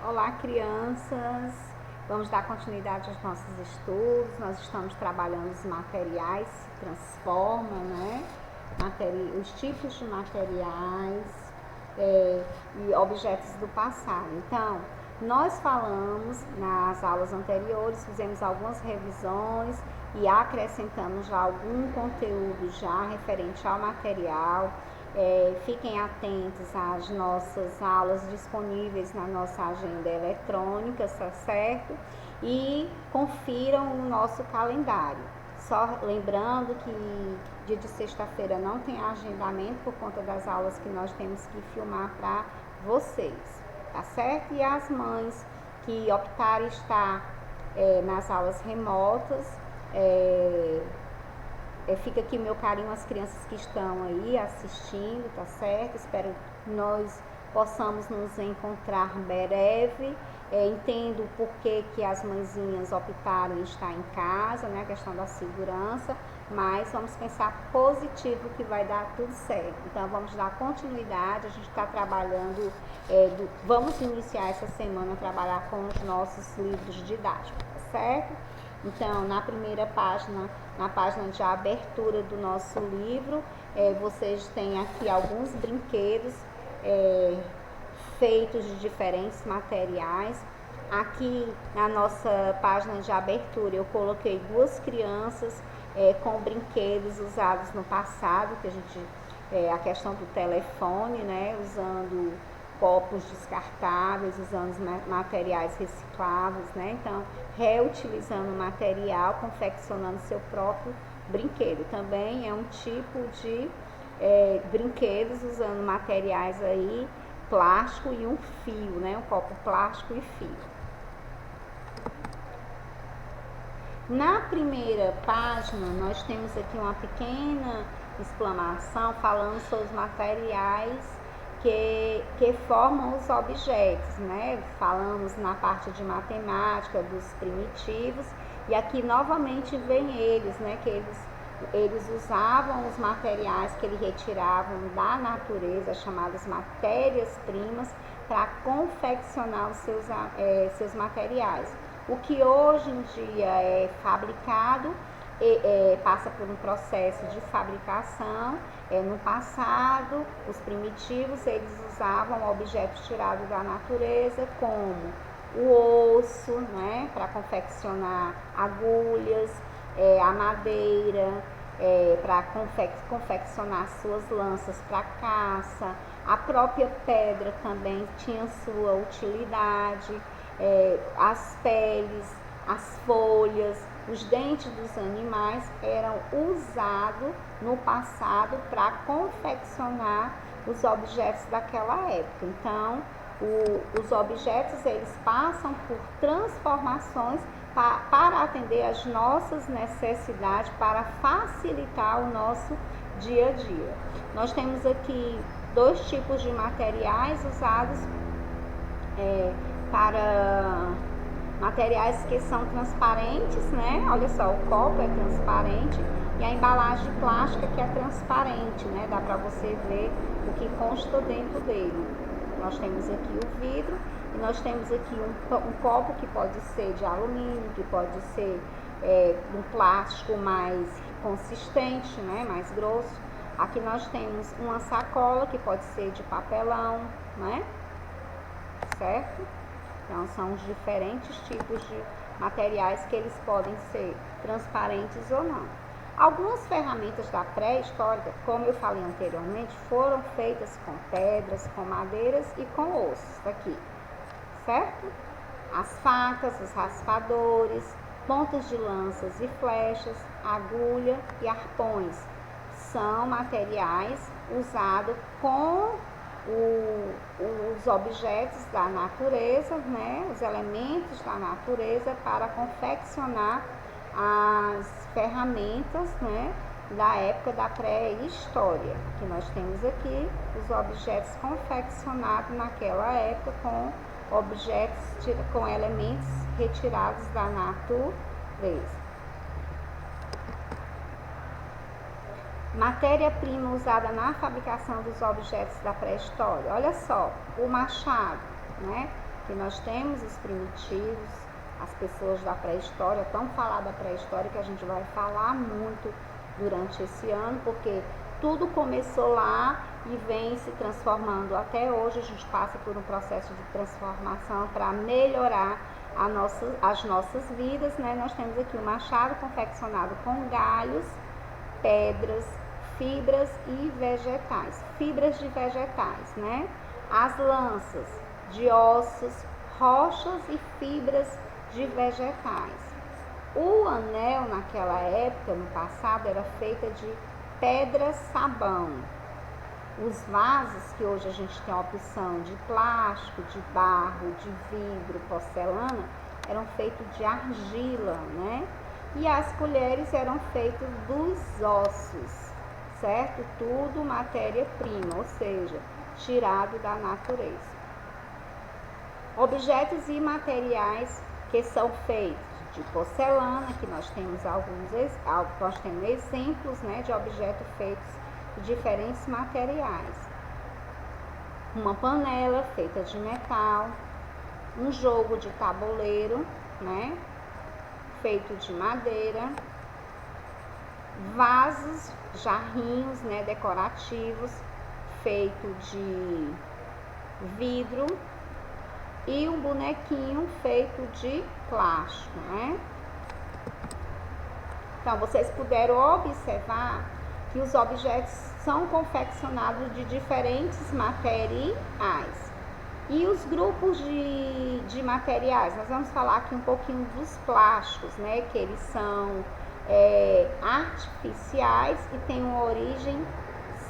Olá, crianças! Vamos dar continuidade aos nossos estudos. Nós estamos trabalhando os materiais que transformam, né? Os tipos de materiais e objetos do passado. Então, nós falamos nas aulas anteriores, fizemos algumas revisões e acrescentamos já algum conteúdo já referente ao material. Fiquem atentos às nossas aulas disponíveis na nossa agenda eletrônica, tá certo? E confiram o nosso calendário. Só lembrando que dia de sexta-feira não tem agendamento por conta das aulas que nós temos que filmar para vocês, tá certo? E as mães que optarem estar nas aulas remotas, fica aqui meu carinho às crianças que estão aí assistindo, tá certo? Espero que nós possamos nos encontrar breve. Entendo por que as mãezinhas optaram em estar em casa, né? A questão da segurança, mas vamos pensar positivo que vai dar tudo certo. Então vamos dar continuidade, a gente está trabalhando, vamos iniciar essa semana a trabalhar com os nossos livros didáticos, tá certo? Então, na primeira página, na página de abertura do nosso livro, vocês têm aqui alguns brinquedos feitos de diferentes materiais. Aqui na nossa página de abertura eu coloquei duas crianças com brinquedos usados no passado, que a questão do telefone, né, usando copos descartáveis, usando materiais recicláveis, né? Então, reutilizando o material, confeccionando seu próprio brinquedo. Também é um tipo de brinquedos usando materiais aí, plástico e um fio, né? Um copo plástico e fio. Na primeira página, nós temos aqui uma pequena explanação falando sobre os materiais que formam os objetos, né? Falamos na parte de matemática, dos primitivos, e aqui novamente vem eles, né? Que eles usavam os materiais que eles retiravam da natureza, chamadas matérias-primas, para confeccionar os seus materiais. O que hoje em dia é fabricado passa por um processo de fabricação. No passado, os primitivos, eles usavam objetos tirados da natureza, como o osso, né, para confeccionar agulhas, a madeira, para confeccionar suas lanças para caça. A própria pedra também tinha sua utilidade, as peles, as folhas, os dentes dos animais eram usados no passado para confeccionar os objetos daquela época. Então, os objetos eles passam por transformações para atender às nossas necessidades, para facilitar o nosso dia a dia. Nós temos aqui dois tipos de materiais usados para materiais que são transparentes, né? Olha só, o copo é transparente e a embalagem plástica que é transparente, né? Dá para você ver o que consta dentro dele. Nós temos aqui o vidro e nós temos aqui um copo que pode ser de alumínio, que pode ser um plástico mais consistente, né? Mais grosso. Aqui nós temos uma sacola que pode ser de papelão, né? Certo? Então, são os diferentes tipos de materiais que eles podem ser transparentes ou não. Algumas ferramentas da pré-histórica, como eu falei anteriormente, foram feitas com pedras, com madeiras e com ossos, aqui, certo? As facas, os raspadores, pontas de lanças e flechas, agulha e arpões são materiais usados com os objetos da natureza, né, os elementos da natureza para confeccionar as ferramentas, né, da época da pré-história, que nós temos aqui os objetos confeccionados naquela época com com elementos retirados da natureza. Matéria-prima usada na fabricação dos objetos da pré-história. Olha só, o machado, né? que nós temos os primitivos, as pessoas da pré-história, tão falada pré-história que a gente vai falar muito durante esse ano, porque tudo começou lá e vem se transformando até hoje. A gente passa por um processo de transformação para melhorar as nossas vidas, né? Nós temos aqui um machado confeccionado com galhos, pedras, fibras e vegetais, fibras de vegetais, né? As lanças de ossos, rochas e fibras de vegetais. O anel naquela época, no passado, era feito de pedra-sabão. Os vasos, que hoje a gente tem a opção de plástico, de barro, de vidro, porcelana, eram feitos de argila, né? E as colheres eram feitas dos ossos, certo? Tudo matéria-prima, ou seja, tirado da natureza. Objetos e materiais que são feitos de porcelana, que nós temos exemplos, né, de objetos feitos de diferentes materiais. Uma panela feita de metal, um jogo de tabuleiro, né, feito de madeira, vasos, jarrinhos, né, decorativos, feito de vidro, e um bonequinho feito de plástico, né? Então, vocês puderam observar que os objetos são confeccionados de diferentes materiais. E os grupos de materiais, nós vamos falar aqui um pouquinho dos plásticos, né? Que eles são artificiais e têm uma origem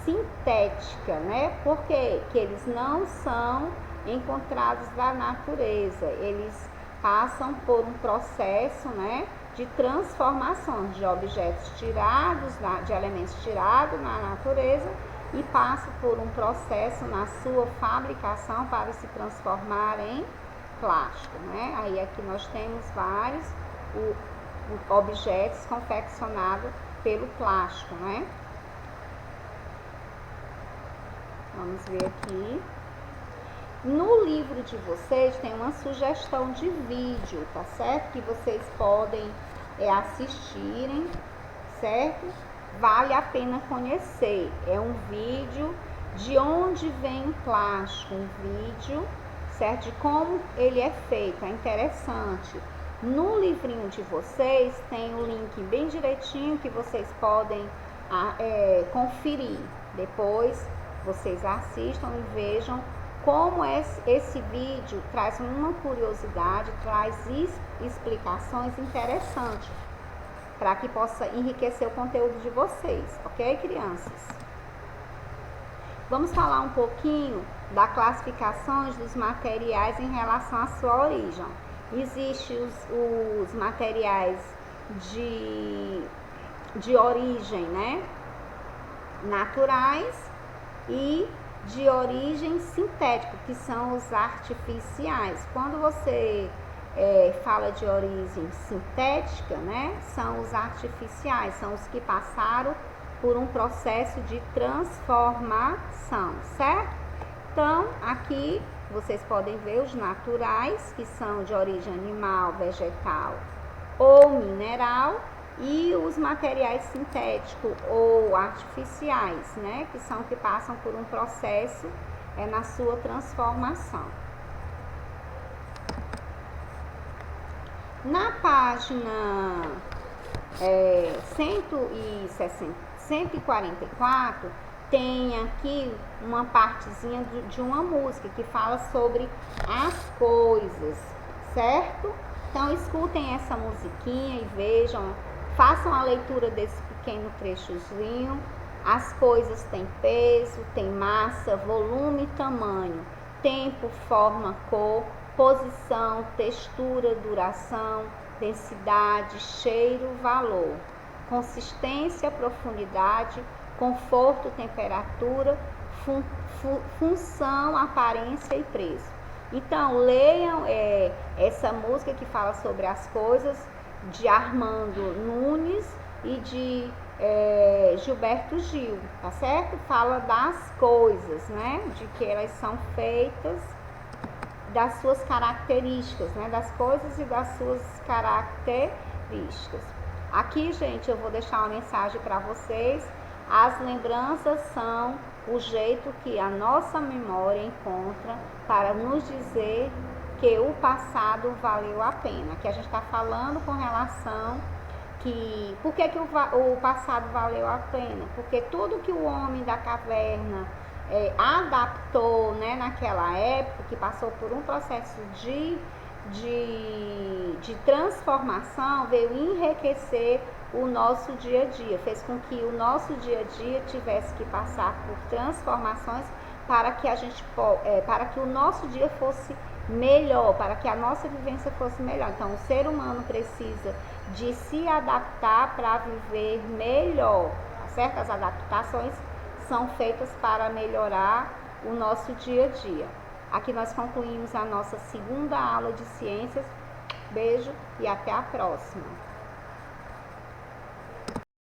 sintética, né? Porque que eles não são encontrados da natureza, eles passam por um processo, né, de transformação de objetos tirados, de elementos tirados na natureza, e passam por um processo na sua fabricação para se transformar em plástico, né? Aí aqui nós temos vários objetos confeccionados pelo plástico, né? Vamos ver aqui. No livro de vocês tem uma sugestão de vídeo, tá certo? Que vocês podem assistirem, certo? Vale a pena conhecer. É um vídeo de onde vem o plástico, um vídeo, certo? De como ele é feito, é interessante. No livrinho de vocês tem o link bem direitinho que vocês podem conferir. Depois vocês assistam e vejam como esse vídeo traz uma curiosidade, traz explicações interessantes para que possa enriquecer o conteúdo de vocês, ok, crianças? Vamos falar um pouquinho da classificação dos materiais em relação à sua origem. Existem os materiais de origem, né, naturais e de origem sintética, que são os artificiais. Quando você fala de origem sintética, né, são os artificiais, são os que passaram por um processo de transformação, certo? Então, aqui vocês podem ver os naturais, que são de origem animal, vegetal ou mineral, e os materiais sintéticos ou artificiais, né, que são que passam por um processo na sua transformação. Na página 144 tem aqui uma partezinha de uma música que fala sobre as coisas, certo? Então escutem essa musiquinha e vejam. Façam a leitura desse pequeno trechozinho. As coisas têm peso, têm massa, volume e tamanho, tempo, forma, cor, posição, textura, duração, densidade, cheiro, valor, consistência, profundidade, conforto, temperatura, função, aparência e preço. Então, leiam essa música que fala sobre as coisas, de Armando Nunes e de Gilberto Gil, tá certo? Fala das coisas, né? De que elas são feitas das suas características, né? Das coisas e das suas características. Aqui, gente, eu vou deixar uma mensagem para vocês. As lembranças são o jeito que a nossa memória encontra para nos dizer que o passado valeu a pena. Que a gente está falando com relação que... Por que o passado valeu a pena? Porque tudo que o homem da caverna adaptou, né, naquela época, que passou por um processo de transformação, veio enriquecer o nosso dia a dia, fez com que o nosso dia a dia tivesse que passar por transformações para que para que o nosso dia fosse melhor, para que a nossa vivência fosse melhor. Então, o ser humano precisa de se adaptar para viver melhor, tá certo? As adaptações são feitas para melhorar o nosso dia a dia. Aqui nós concluímos a nossa segunda aula de ciências. Beijo e até a próxima.